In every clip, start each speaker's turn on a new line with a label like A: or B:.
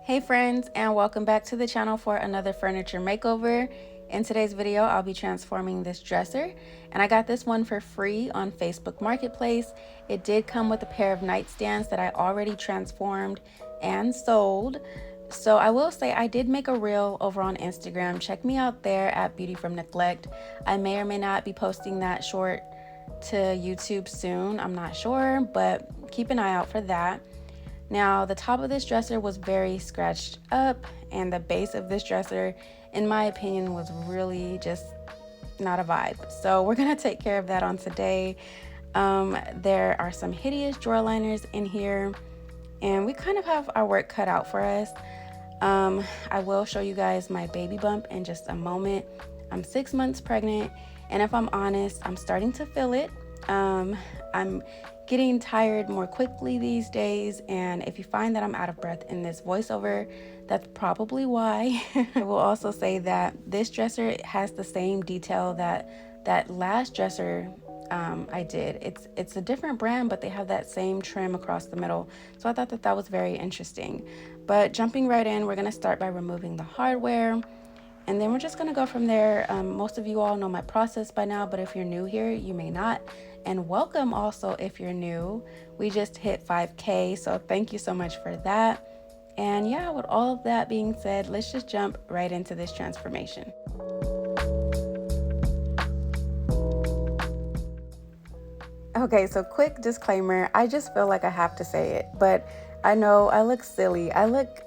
A: Hey friends, and welcome back to the channel for another furniture makeover. In today's video, I'll be transforming this dresser, and I got this one for free on Facebook Marketplace. It did come with a pair of nightstands that I already transformed and sold. So I will say I did make a reel over on Instagram. Check me out there at Beauty from Neglect. I may or may not be posting that short to YouTube soon. I'm not sure, but keep an eye out for that. Now, the top of this dresser was very scratched up, and the base of this dresser, in my opinion, was really just not a vibe. So we're gonna take care of that on today. There are some hideous drawer liners in here, and we kind of have our work cut out for us. I will show you guys my baby bump in just a moment. I'm 6 months pregnant, and if I'm honest, I'm starting to feel it. I'm getting tired more quickly these days, and if you find that I'm out of breath in this voiceover, that's probably why. I will also say that this dresser has the same detail that last dresser I did. It's a different brand, but they have that same trim across the middle, so I thought that was very interesting. But jumping right in, we're going to start by removing the hardware, and then we're just going to go from there. Most of you all know my process by now, but if you're new here, you may not. And welcome also if you're new. We just hit 5K, so thank you so much for that. And yeah, with all of that being said, let's just jump right into this transformation. Okay, so quick disclaimer, I just feel like I have to say it, but I know I look silly. I look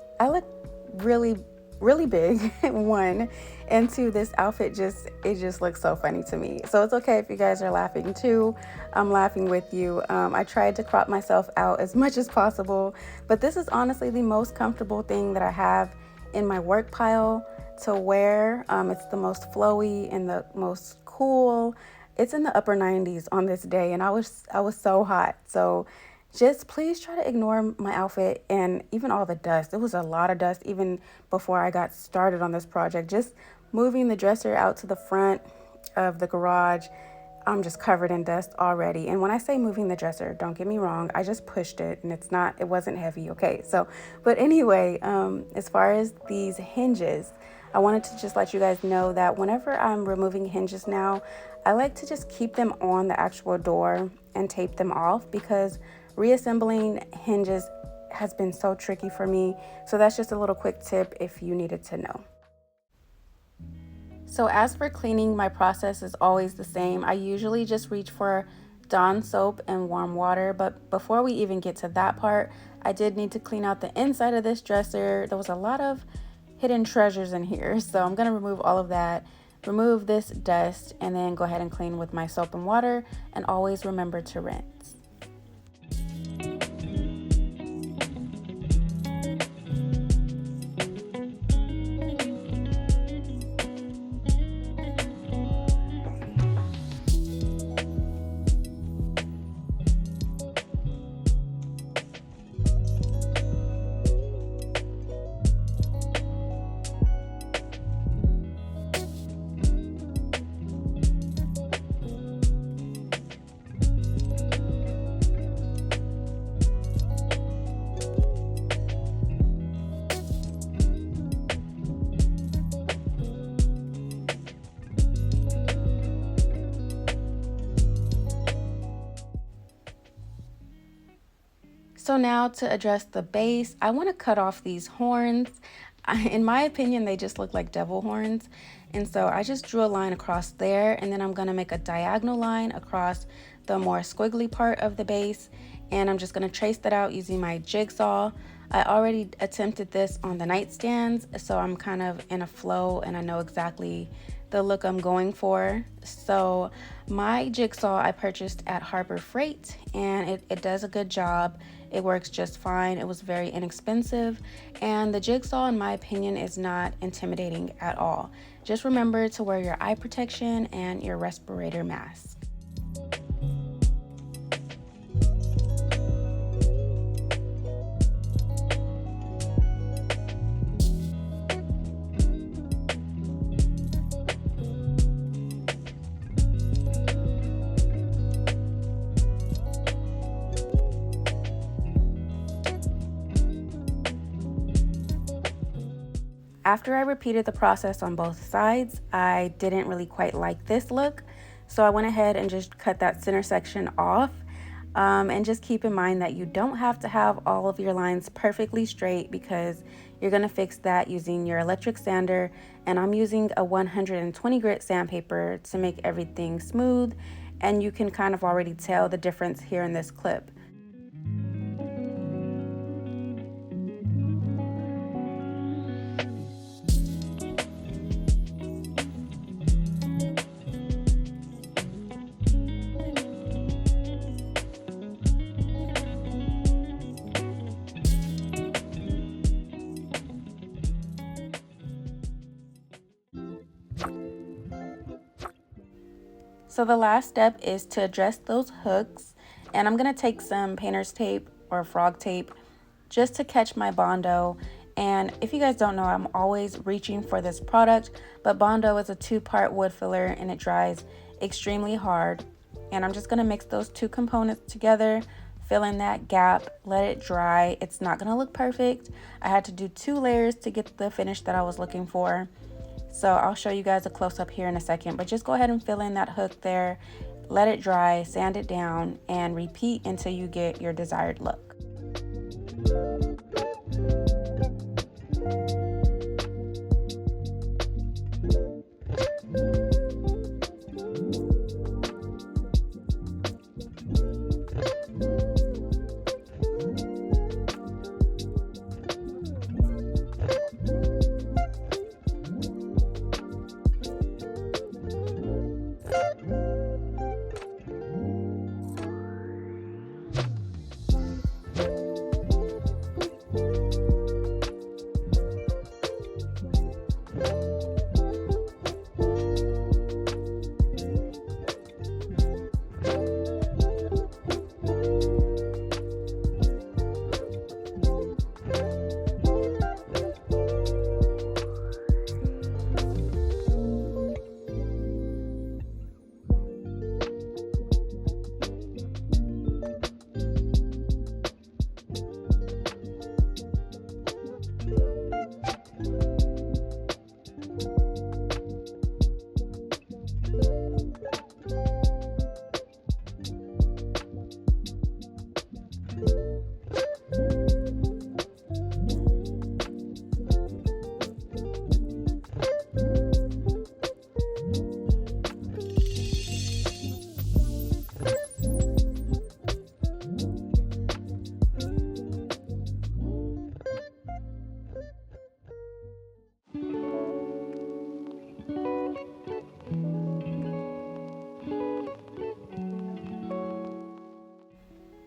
A: really big, one, and two, this outfit just looks so funny to me. So it's okay if you guys are laughing too. I'm laughing with you. I tried to crop myself out as much as possible, but this is honestly the most comfortable thing that I have in my work pile to wear. It's the most flowy and the most cool. It's in the upper 90s on this day, and I was so hot. So just please try to ignore my outfit and even all the dust. It was a lot of dust even before I got started on this project. Just moving the dresser out to the front of the garage, I'm just covered in dust already. And when I say moving the dresser, don't get me wrong, I just pushed it and it wasn't heavy, okay? So, but anyway, as far as these hinges, I wanted to just let you guys know that whenever I'm removing hinges now, I like to just keep them on the actual door and tape them off, because reassembling hinges has been so tricky for me. So that's just a little quick tip if you needed to know. So as for cleaning, my process is always the same. I usually just reach for Dawn soap and warm water, but before we even get to that part, I did need to clean out the inside of this dresser. There was a lot of hidden treasures in here, so I'm gonna remove all of that, remove this dust, and then go ahead and clean with my soap and water, and always remember to rinse. So now to address the base, I want to cut off these horns. In my opinion, they just look like devil horns. And so I just drew a line across there, and then I'm going to make a diagonal line across the more squiggly part of the base. And I'm just going to trace that out using my jigsaw. I already attempted this on the nightstands, so I'm kind of in a flow and I know exactly the look I'm going for. So my jigsaw I purchased at Harbor Freight, and it does a good job. It works just fine. It was very inexpensive, and the jigsaw, in my opinion, is not intimidating at all. Just remember to wear your eye protection and your respirator mask. After I repeated the process on both sides, I didn't really quite like this look, so I went ahead and just cut that center section off. And just keep in mind that you don't have to have all of your lines perfectly straight, because you're going to fix that using your electric sander, and I'm using a 120 grit sandpaper to make everything smooth, and you can kind of already tell the difference here in this clip. So the last step is to address those hooks, and I'm going to take some painter's tape or frog tape just to catch my Bondo. And if you guys don't know, I'm always reaching for this product, but Bondo is a 2-part wood filler and it dries extremely hard. And I'm just going to mix those two components together, fill in that gap, let it dry. It's not going to look perfect. I had to do 2 layers to get the finish that I was looking for. So I'll show you guys a close-up here in a second, but just go ahead and fill in that hook there, let it dry, sand it down, and repeat until you get your desired look.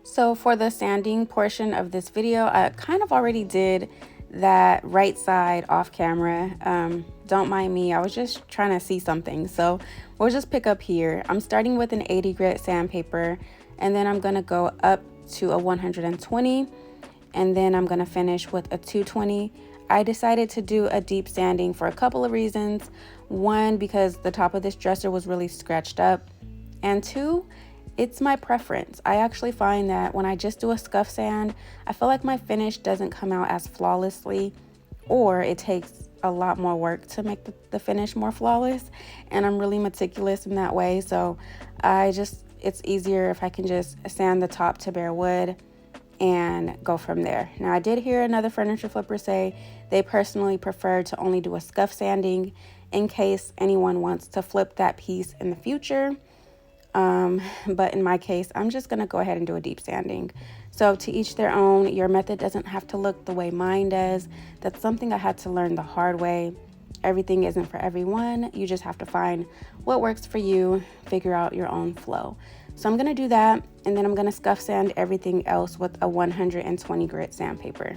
A: So for the sanding portion of this video, I kind of already did that right side off camera. Don't mind me, I was just trying to see something. So we'll just pick up here. I'm starting with an 80 grit sandpaper, and then I'm gonna go up to a 120, and then I'm gonna finish with a 220. I decided to do a deep sanding for a couple of reasons. One, because the top of this dresser was really scratched up, and 2, it's my preference. I actually find that when I just do a scuff sand, I feel like my finish doesn't come out as flawlessly, or it takes a lot more work to make the finish more flawless, and I'm really meticulous in that way. So it's easier if I can just sand the top to bare wood and go from there. Now, I did hear another furniture flipper say they personally prefer to only do a scuff sanding in case anyone wants to flip that piece in the future. But in my case, I'm just gonna go ahead and do a deep sanding. So to each their own. Your method doesn't have to look the way mine does. That's something I had to learn the hard way. Everything isn't for everyone. You just have to find what works for you, figure out your own flow. So I'm gonna do that, and then I'm gonna scuff sand everything else with a 120 grit sandpaper.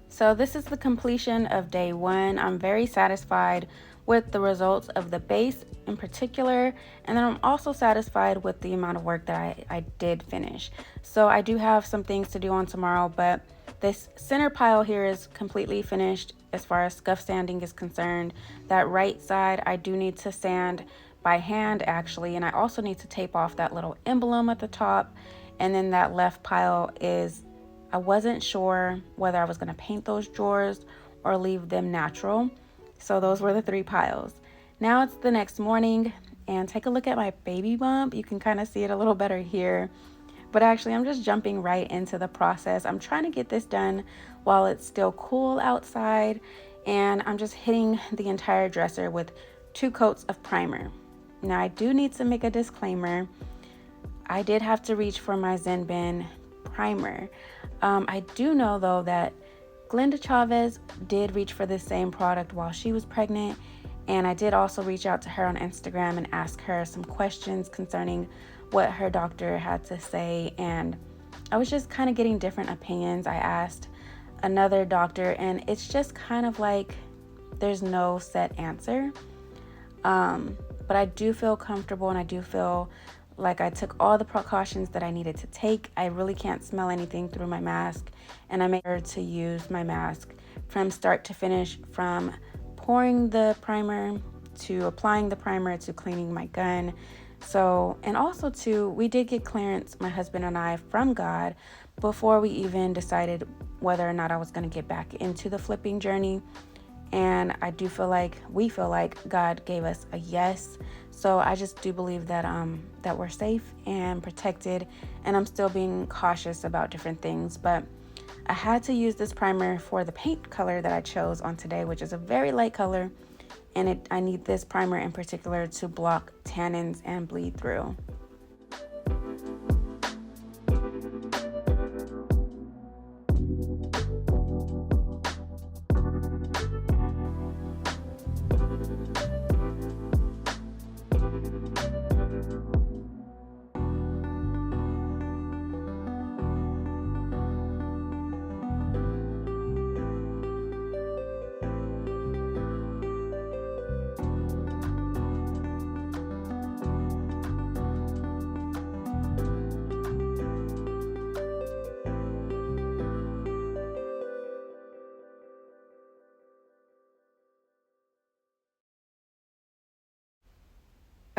A: So this is the completion of day 1. I'm very satisfied with the results of the base in particular, and then I'm also satisfied with the amount of work that I did finish. So I do have some things to do on tomorrow, but this center pile here is completely finished as far as scuff sanding is concerned. That right side I do need to sand by hand actually, and I also need to tape off that little emblem at the top. And then that left pile is, I wasn't sure whether I was going to paint those drawers or leave them natural. So those were the 3 piles. Now it's the next morning, and take a look at my baby bump. You can kind of see it a little better here. But actually, I'm just jumping right into the process. I'm trying to get this done while it's still cool outside, and I'm just hitting the entire dresser with 2 coats of primer. Now, I do need to make a disclaimer. I did have to reach for my Zen Bin primer. I do know, though, that Glenda Chavez did reach for this same product while she was pregnant, and I did also reach out to her on Instagram and ask her some questions concerning what her doctor had to say, and I was just kind of getting different opinions. I asked another doctor, and it's just kind of like there's no set answer, but I do feel comfortable, and I do feel like I took all the precautions that I needed to take. I really can't smell anything through my mask, and I made sure to use my mask from start to finish, from pouring the primer to applying the primer to cleaning my gun. So, and also too, we did get clearance, my husband and I, from God before we even decided whether or not I was going to get back into the flipping journey. And I do feel like, we feel like God gave us a yes. So I just do believe that that we're safe and protected, and I'm still being cautious about different things. But I had to use this primer for the paint color that I chose on today, which is a very light color. And I need this primer in particular to block tannins and bleed through.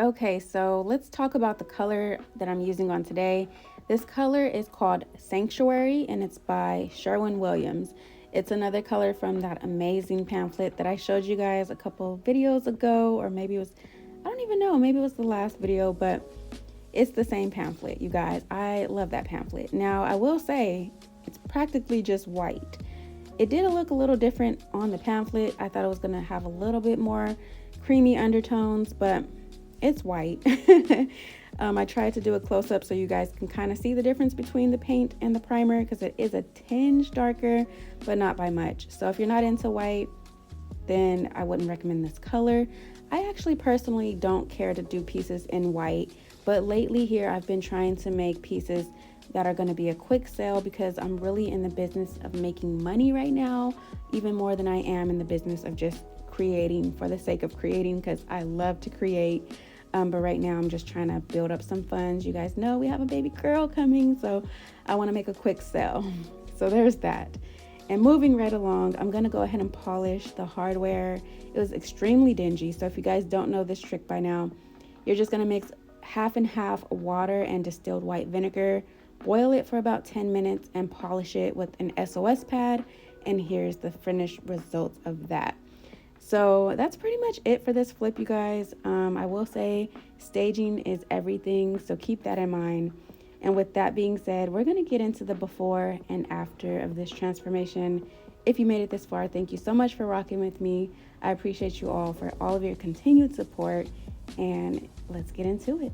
A: Okay, so let's talk about the color that I'm using on today. This color is called Sanctuary, and it's by Sherwin. It's another color from that amazing pamphlet that I showed you guys a couple videos ago, or maybe it was, I don't even know, maybe it was the last video, but it's the same pamphlet, you guys. I love that pamphlet. Now, I will say it's practically just white. It did look a little different on the pamphlet. I thought it was gonna have a little bit more creamy undertones, but it's white. I tried to do a close-up so you guys can kind of see the difference between the paint and the primer, because it is a tinge darker, but not by much. So if you're not into white, then I wouldn't recommend this color. I actually personally don't care to do pieces in white, but lately here I've been trying to make pieces that are going to be a quick sale, because I'm really in the business of making money right now, even more than I am in the business of just creating for the sake of creating, because I love to create. But right now I'm just trying to build up some funds. You guys know we have a baby girl coming, so I want to make a quick sale. So there's that. And moving right along, I'm going to go ahead and polish the hardware. It was extremely dingy, so if you guys don't know this trick by now, you're just going to mix half and half water and distilled white vinegar, boil it for about 10 minutes, and polish it with an SOS pad. And here's the finished results of that. So that's pretty much it for this flip, you guys. I will say staging is everything, so keep that in mind. And with that being said, we're going to get into the before and after of this transformation. If you made it this far, thank you so much for rocking with me. I appreciate you all for all of your continued support, and let's get into it.